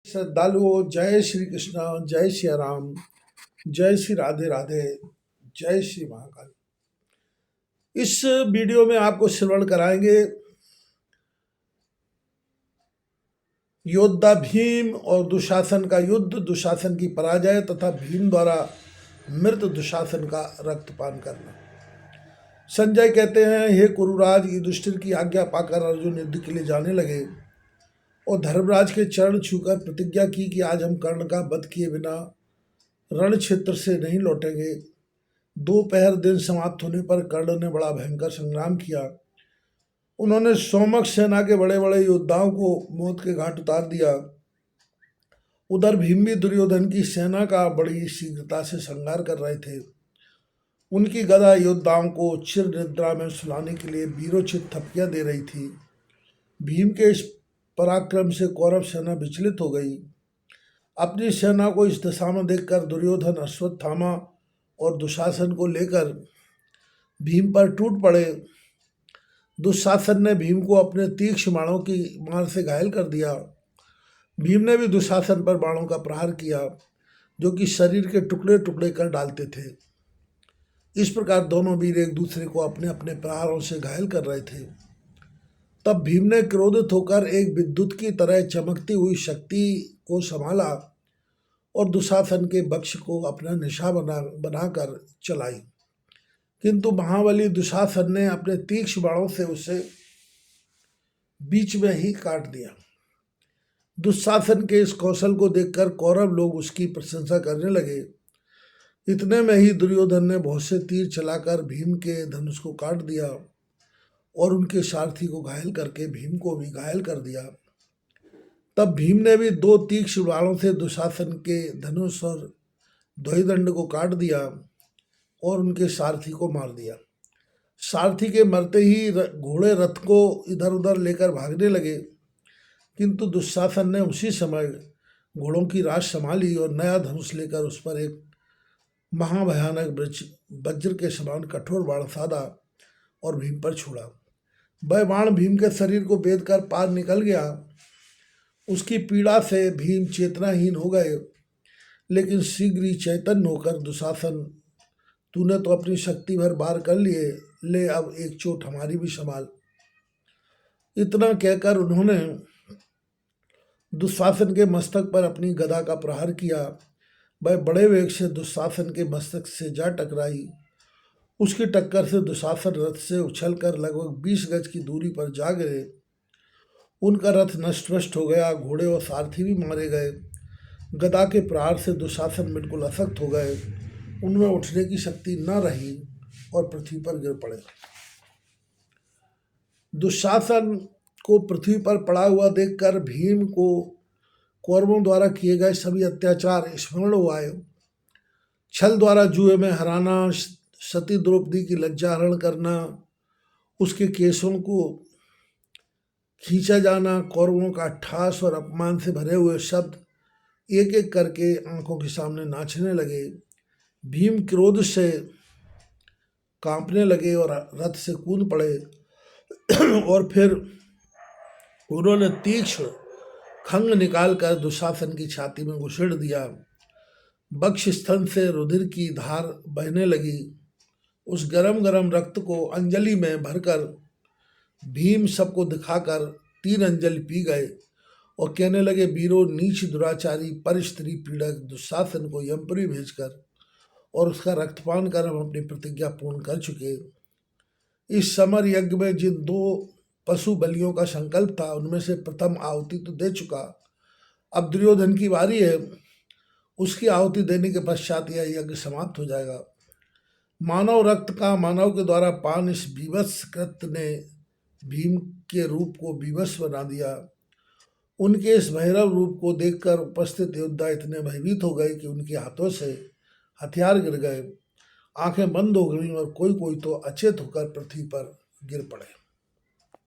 श्रद्धालुओं, जय श्री कृष्ण, जय श्री राम, जय श्री राधे राधे, जय श्री महाकाल। इस वीडियो में आपको श्रवण कराएंगे योद्धा भीम और दुशासन का युद्ध, दुशासन की पराजय तथा भीम द्वारा मृत दुशासन का रक्तपान करना। संजय कहते हैं, हे कुरुराज, युधिष्ठिर की आज्ञा पाकर अर्जुन युद्ध के लिए जाने लगे और धर्मराज के चरण छूकर प्रतिज्ञा की कि आज हम कर्ण का वध किए बिना रण क्षेत्र से नहीं लौटेंगे। दोपहर दिन समाप्त होने पर कर्ण ने बड़ा भयंकर संग्राम किया। उन्होंने सोमक सेना के बड़े बड़े योद्धाओं को मौत के घाट उतार दिया। उधर भीम भी दुर्योधन की सेना का बड़ी शीघ्रता से संहार कर रहे थे। उनकी गदा योद्धाओं को चिर निद्रा में सुलाने के लिए वीरोचित थपकियां दे रही थी। भीम के इस पराक्रम से कौरव सेना विचलित हो गई। अपनी सेना को इस दशा में देखकर दुर्योधन अश्वत्थामा और दुशासन को लेकर भीम पर टूट पड़े। दुशासन ने भीम को अपने तीक्ष्ण बाणों की मार से घायल कर दिया। भीम ने भी दुशासन पर बाणों का प्रहार किया, जो कि शरीर के टुकड़े टुकड़े कर डालते थे। इस प्रकार दोनों वीर एक दूसरे को अपने अपने प्रहारों से घायल कर रहे थे। तब भीम ने क्रोधित होकर एक विद्युत की तरह चमकती हुई शक्ति को संभाला और दुशासन के वक्ष को अपना निशा बनाकर चलाई। किंतु महाबली दुशासन ने अपने तीक्ष्ण बाणों से उसे बीच में ही काट दिया। दुशासन के इस कौशल को देखकर कौरव लोग उसकी प्रशंसा करने लगे। इतने में ही दुर्योधन ने बहुत से तीर चलाकर भीम के धनुष को काट दिया और उनके सारथी को घायल करके भीम को भी घायल कर दिया। तब भीम ने भी दो तीक्ष्ण बाणों से दुशासन के धनुष और द्वैदंड को काट दिया और उनके सारथी को मार दिया। सारथी के मरते ही घोड़े रथ को इधर उधर लेकर भागने लगे, किंतु दुशासन ने उसी समय घोड़ों की राश संभाली और नया धनुष लेकर उस पर एक महाभयानक वज्र के समान कठोर बाण साधा और भीम पर छोड़ा। वह बाण भीम के शरीर को भेद कर पार निकल गया। उसकी पीड़ा से भीम चेतनाहीन हो गए, लेकिन शीघ्र ही चैतन्य होकर दुशासन, तूने तो अपनी शक्ति भर बार कर लिए, ले अब एक चोट हमारी भी संभाल। इतना कहकर उन्होंने दुशासन के मस्तक पर अपनी गदा का प्रहार किया। वह बड़े वेग से दुशासन के मस्तक से जा टकराई। उसकी टक्कर से दुशासन रथ से उछलकर लगभग 20 गज की दूरी पर जा गिरे। उनका रथ नष्ट हो गया, घोड़े और सारथी भी मारे गए। गदा के प्रहार से दुशासन बिल्कुल असक्त हो गए। उनमें उठने की शक्ति न रही और पृथ्वी पर गिर पड़े। दुशासन को पृथ्वी पर पड़ा हुआ देखकर भीम को कौरवों द्वारा किए गए सभी अत्याचार स्मरण हो आए। छल द्वारा जुए में हराना, सती द्रौपदी की लज्जा हरण करना, उसके केसों को खींचा जाना, कौरवों का ठास और अपमान से भरे हुए शब्द एक एक करके आंखों के सामने नाचने लगे। भीम क्रोध से कांपने लगे और रथ से कूद पड़े और फिर उन्होंने तीक्ष्ण खंग निकालकर दुशासन की छाती में घुसेड़ दिया। वक्ष स्थल से रुधिर की धार बहने लगी। उस गरम गरम रक्त को अंजलि में भरकर भीम सबको दिखाकर 3 अंजलि पी गए और कहने लगे, वीरों, नीच दुराचारी पर स्त्री पीड़क दुशासन को यमपुरी भेजकर और उसका रक्तपान कर हम अपनी प्रतिज्ञा पूर्ण कर चुके। इस समर यज्ञ में जिन 2 पशु बलियों का संकल्प था, उनमें से प्रथम आहुति तो दे चुका। अब दुर्योधन की बारी है। उसकी आहुति देने के पश्चात यह यज्ञ समाप्त हो जाएगा। मानव रक्त का मानव के द्वारा पान इस विवश कृत्य ने भीम के रूप को विवश बना दिया। उनके इस भैरव रूप को देखकर उपस्थित योद्धा इतने भयभीत हो गए कि उनके हाथों से हथियार गिर गए, आंखें बंद हो गईं और कोई कोई तो अचेत होकर पृथ्वी पर गिर पड़े।